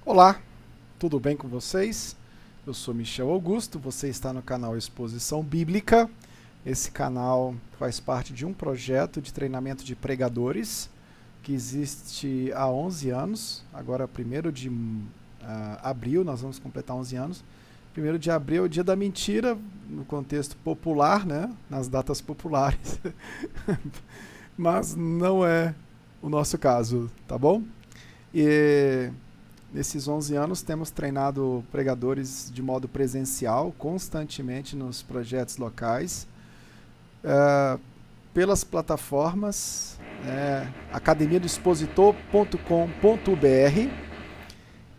Olá, tudo bem com vocês? Eu sou Michel Augusto, você está no canal Exposição Bíblica. Esse canal faz parte de um projeto de treinamento de pregadores que existe há 11 anos. Agora, 1º de abril, nós vamos completar 11 anos. 1º de abril é o dia da mentira, no contexto popular, né? Nas datas populares. Mas não é o nosso caso, tá bom? E nesses 11 anos temos treinado pregadores de modo presencial, constantemente nos projetos locais, pelas plataformas academiadoexpositor.com.br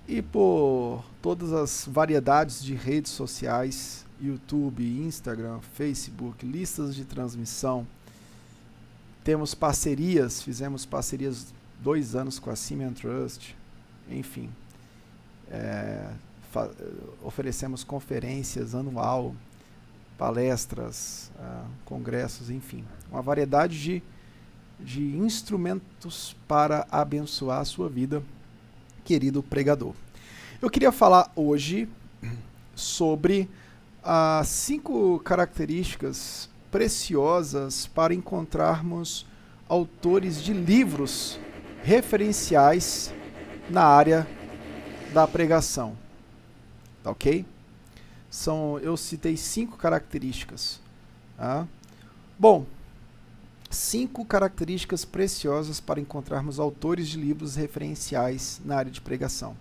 e por todas as variedades de redes sociais, YouTube, Instagram, Facebook, listas de transmissão. Temos parcerias, fizemos parcerias 2 anos com a Simeon Trust, enfim. Oferecemos conferências anual, palestras, congressos, enfim. Uma variedade de instrumentos para abençoar a sua vida, querido pregador. Eu queria falar hoje sobre as 5 características preciosas para encontrarmos autores de livros referenciais na área da pregação, tá ok? Eu citei 5 características. Tá? Bom, 5 características preciosas para encontrarmos autores de livros referenciais na área de pregação.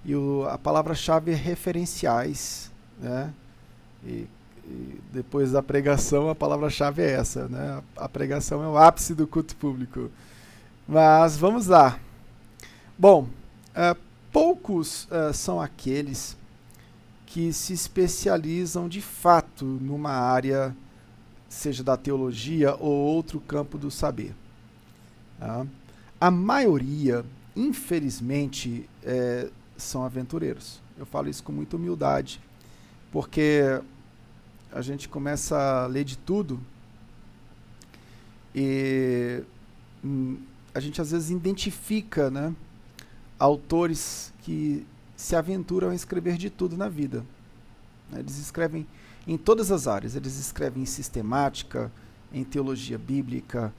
E a palavra-chave é referenciais, né? E depois da pregação, a palavra-chave é essa, né? A pregação é o ápice do culto público. Mas vamos lá. Bom, poucos são aqueles que se especializam de fato numa área, seja da teologia ou outro campo do saber. Tá? A maioria, infelizmente, são aventureiros. Eu falo isso com muita humildade, porque a gente começa a ler de tudo e a gente às vezes identifica, né, autores que se aventuram a escrever de tudo na vida. Eles escrevem em todas as áreas. Eles escrevem em sistemática, em teologia bíblica,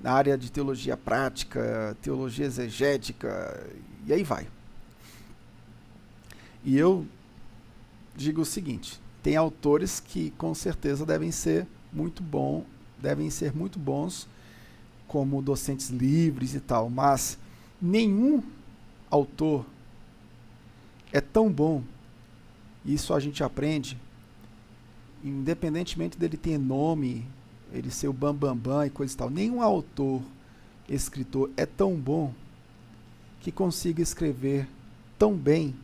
na área de teologia prática, teologia exegética, e aí vai. E eu digo o seguinte: tem autores que com certeza devem ser muito bons como docentes livres e tal, mas nenhum autor é tão bom, isso a gente aprende, independentemente dele ter nome, ele ser o bambambam e coisa e tal, nenhum autor, escritor é tão bom que consiga escrever tão bem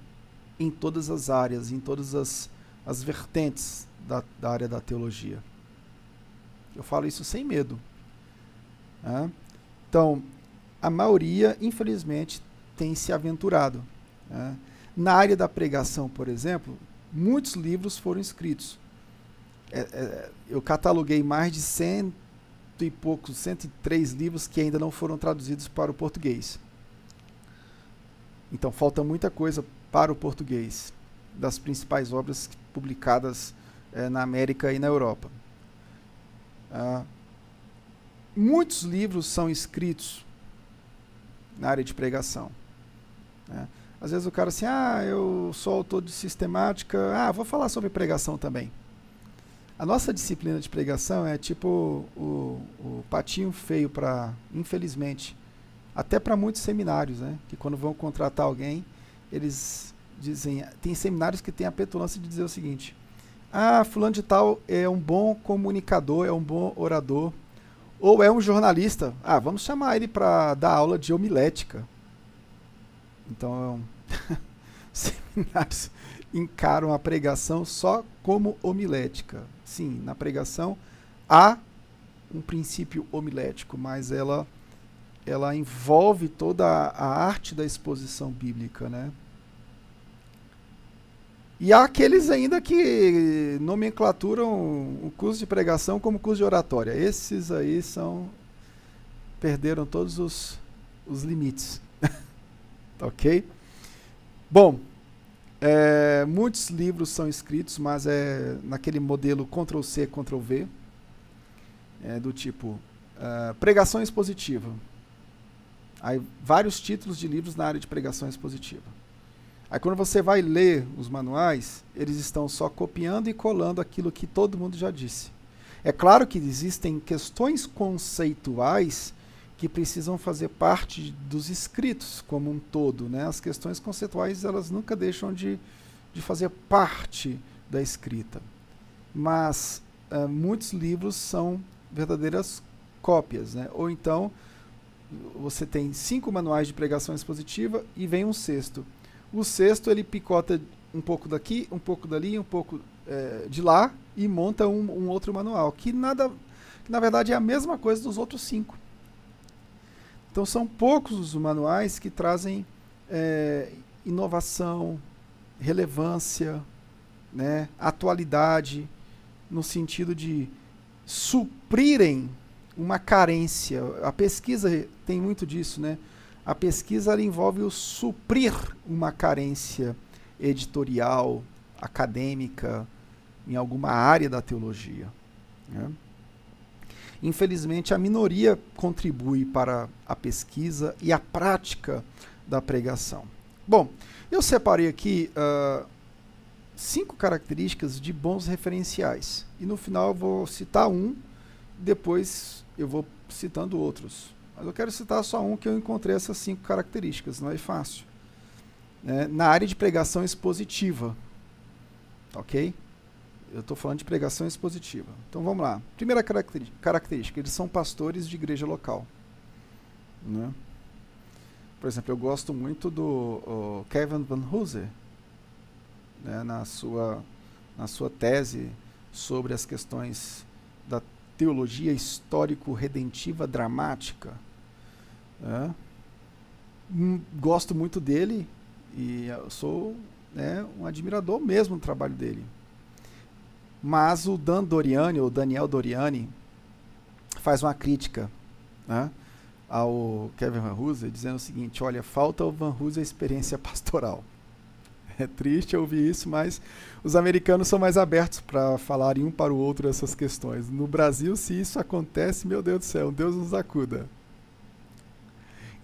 em todas as áreas, em todas as vertentes da área da teologia. Eu falo isso sem medo. Né? Então, a maioria, infelizmente, tem se aventurado. Né? Na área da pregação, por exemplo, muitos livros foram escritos. Eu cataloguei mais de 103 livros que ainda não foram traduzidos para o português. Então, falta muita coisa para o português, das principais obras publicadas na América e na Europa. Muitos livros são escritos na área de pregação. Né? Às vezes o cara assim, eu sou autor de sistemática, vou falar sobre pregação também. A nossa disciplina de pregação é tipo o patinho feio para, infelizmente, até para muitos seminários, né? Que quando vão contratar alguém, eles dizem, tem seminários que têm a petulância de dizer o seguinte: fulano de tal é um bom comunicador, é um bom orador, ou é um jornalista, vamos chamar ele para dar aula de homilética. Então, seminários encaram a pregação só como homilética. Sim, na pregação há um princípio homilético, mas ela envolve toda a arte da exposição bíblica, né? E há aqueles ainda que nomenclaturam o curso de pregação como curso de oratória. Esses aí perderam todos os limites. Ok? Bom, muitos livros são escritos, mas é naquele modelo Ctrl+C, Ctrl+V, do tipo pregação expositiva. Aí, vários títulos de livros na área de pregação expositiva. Aí quando você vai ler os manuais, eles estão só copiando e colando aquilo que todo mundo já disse. É claro que existem questões conceituais que precisam fazer parte dos escritos como um todo, né? As questões conceituais, elas nunca deixam de fazer parte da escrita. Mas muitos livros são verdadeiras cópias, né? Ou então você tem 5 manuais de pregação expositiva e vem um sexto. O sexto, ele picota um pouco daqui, um pouco dali, um pouco de lá e monta um outro manual, que na verdade é a mesma coisa dos outros 5. Então são poucos os manuais que trazem inovação, relevância, né, atualidade, no sentido de suprirem uma carência. A pesquisa tem muito disso, né? A pesquisa ela envolve o suprir uma carência editorial, acadêmica, em alguma área da teologia, né? Infelizmente, a minoria contribui para a pesquisa e a prática da pregação. Bom, eu separei aqui 5 características de bons referenciais. E no final eu vou citar um, depois eu vou citando outros. Mas eu quero citar só um que eu encontrei essas 5 características, não é fácil. Na área de pregação expositiva. Ok? Eu estou falando de pregação expositiva. Então vamos lá. Primeira característica, eles são pastores de igreja local, né? Por exemplo, eu gosto muito do Kevin Van Hooser, né, na sua tese sobre as questões da teologia histórico-redentiva dramática, né? Gosto muito dele e eu sou, né, um admirador mesmo do trabalho dele. Mas o Dan Doriani, ou Daniel Doriani, faz uma crítica, né, ao Kevin Van Hooser, dizendo o seguinte: olha, falta ao Van Hooser experiência pastoral. É triste ouvir isso, mas os americanos são mais abertos para falarem um para o outro essas questões. No Brasil, se isso acontece, meu Deus do céu, Deus nos acuda.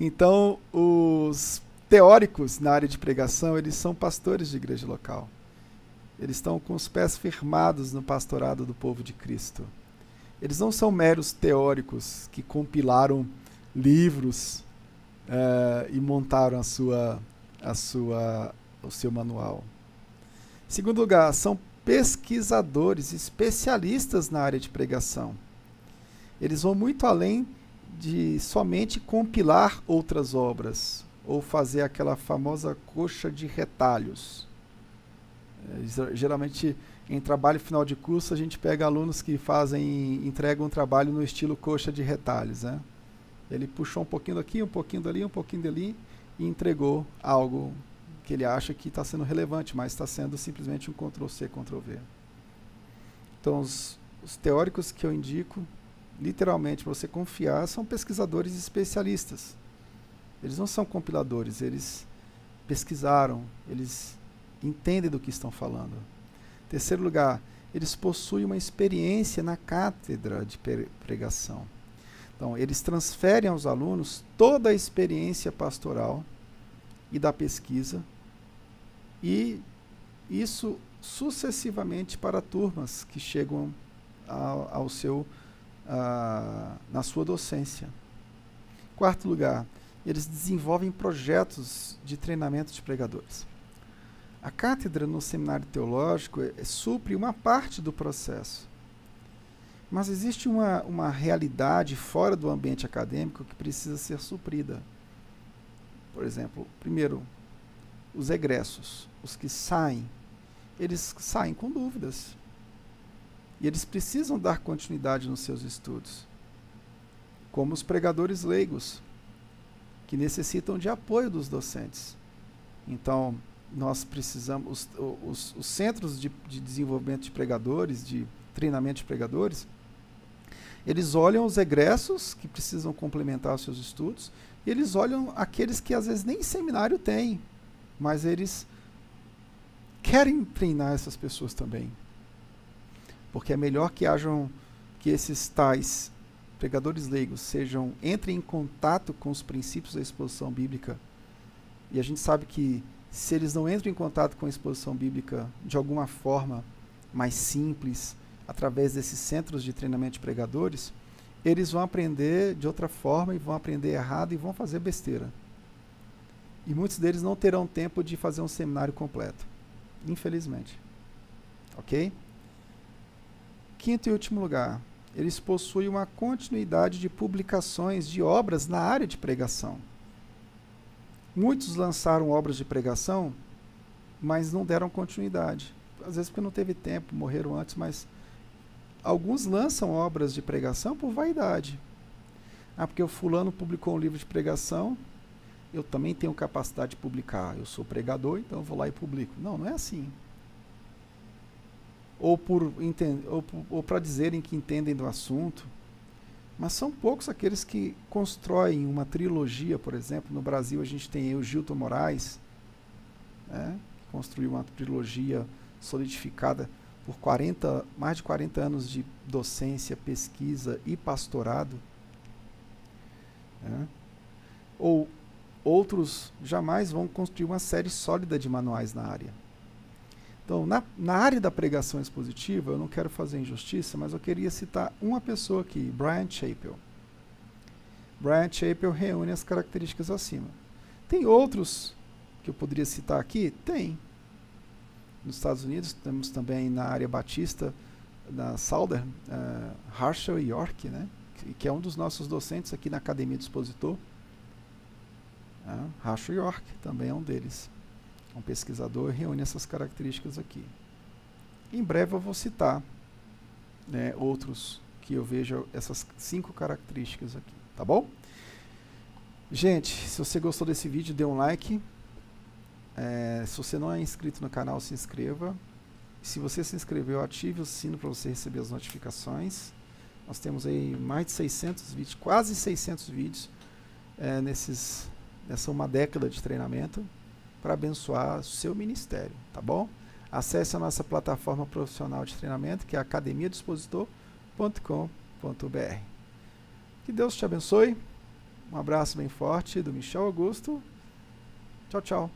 Então, os teóricos na área de pregação, eles são pastores de igreja local. Eles estão com os pés firmados no pastorado do povo de Cristo. Eles não são meros teóricos que compilaram livros e montaram o seu manual. Em segundo lugar, são pesquisadores, especialistas na área de pregação. Eles vão muito além de somente compilar outras obras ou fazer aquela famosa coxa de retalhos. Geralmente, em trabalho final de curso, a gente pega alunos que entregam um trabalho no estilo coxa de retalhos, né? Ele puxou um pouquinho daqui, um pouquinho dali, um pouquinho dali e entregou algo que ele acha que está sendo relevante, mas está sendo simplesmente um Ctrl+C, Ctrl+V. Então, os teóricos que eu indico, literalmente, para você confiar, são pesquisadores especialistas. Eles não são compiladores, eles pesquisaram, eles entendem do que estão falando. Em terceiro lugar, eles possuem uma experiência na cátedra de pregação. Então, eles transferem aos alunos toda a experiência pastoral e da pesquisa, e isso sucessivamente para turmas que chegam na sua docência. Quarto lugar, eles desenvolvem projetos de treinamento de pregadores. A cátedra no seminário teológico supre uma parte do processo. Mas existe uma realidade fora do ambiente acadêmico que precisa ser suprida. Por exemplo, primeiro, os egressos, os que saem, eles saem com dúvidas. E eles precisam dar continuidade nos seus estudos. Como os pregadores leigos, que necessitam de apoio dos docentes. Então, nós precisamos, os centros de desenvolvimento de pregadores, de treinamento de pregadores, eles olham os egressos que precisam complementar os seus estudos E eles olham aqueles que às vezes nem seminário têm, mas eles querem treinar essas pessoas também. Porque é melhor que esses tais pregadores leigos entrem em contato com os princípios da exposição bíblica. E a gente sabe que se eles não entram em contato com a exposição bíblica de alguma forma mais simples, através desses centros de treinamento de pregadores, eles vão aprender de outra forma e vão aprender errado e vão fazer besteira. E muitos deles não terão tempo de fazer um seminário completo, infelizmente. Ok? Quinto e último lugar, eles possuem uma continuidade de publicações de obras na área de pregação. Muitos lançaram obras de pregação, mas não deram continuidade. Às vezes porque não teve tempo, morreram antes, mas alguns lançam obras de pregação por vaidade. Ah, porque o fulano publicou um livro de pregação, eu também tenho capacidade de publicar. Eu sou pregador, então eu vou lá e publico. Não, não é assim. Ou para dizerem que entendem do assunto. Mas são poucos aqueles que constroem uma trilogia, por exemplo. No Brasil a gente tem o Gilton Moraes, né, que construiu uma trilogia solidificada por mais de 40 anos de docência, pesquisa e pastorado. Né? Ou outros jamais vão construir uma série sólida de manuais na área. Então, na área da pregação expositiva, eu não quero fazer injustiça, mas eu queria citar uma pessoa aqui, Bryan Chapell. Bryan Chapell reúne as características acima. Tem outros que eu poderia citar aqui? Tem. Nos Estados Unidos, temos também na área batista, na Southern, Herschel York, né, que é um dos nossos docentes aqui na Academia do Expositor. Herschel York também é um deles. Um pesquisador reúne essas características aqui. Em breve eu vou citar, né, outros que eu vejo essas 5 características aqui, tá bom? Gente, se você gostou desse vídeo, dê um like. Se você não é inscrito no canal, se inscreva. Se você se inscreveu, ative o sino para você receber as notificações. Nós temos aí mais de 600 vídeos, quase 600 vídeos nessa uma década de treinamento para abençoar o seu ministério, tá bom? Acesse a nossa plataforma profissional de treinamento, que é academiadospositor.com.br. Que Deus te abençoe. Um abraço bem forte do Michel Augusto. Tchau, tchau.